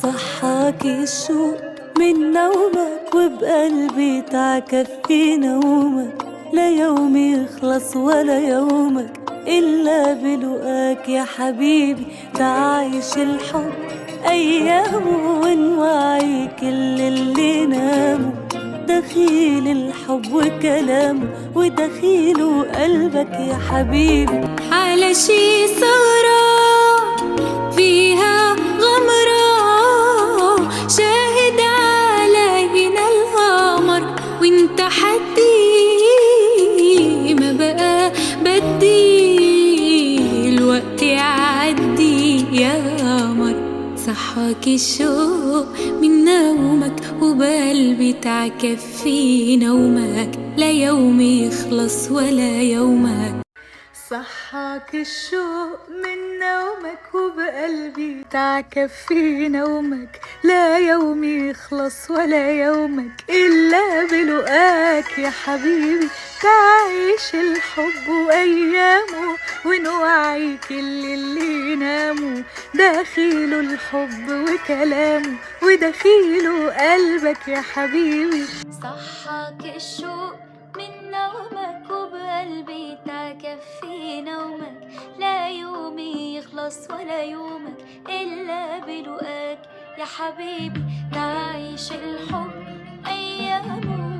صحاك الشوق من نومك وبقلبي تعكف في نومك، لا يوم يخلص ولا يومك إلا بلقاك يا حبيبي. تعيش الحب أيامه ونوعي كل اللي ناموا، دخيل الحب وكلامه ودخيله قلبك يا حبيبي. على شي سهرة فيها غمرة، شاهد علينا القمر وانت حدي، ما بقى بدي الوقت يعدي يا قمر. صحاك الشوق من نومك وبقلبي تعكف في نومك، لا يوم يخلص ولا يومك. صحاك الشوق من نومك وبقلبي تعكف في نومك، لا يوم يخلص ولا يومك إلا بلقاك يا حبيبي. تعيش الحب وأيامه ونوعي كل اللي ناموا، دخيله الحب وكلامه ودخيله قلبك يا حبيبي. صحاك الشوق من نومك وبقلبي تعكف في نومك، لا يوم يخلص ولا يومك إلا بلقاك يا حبيبي. تعيش الحب أيامه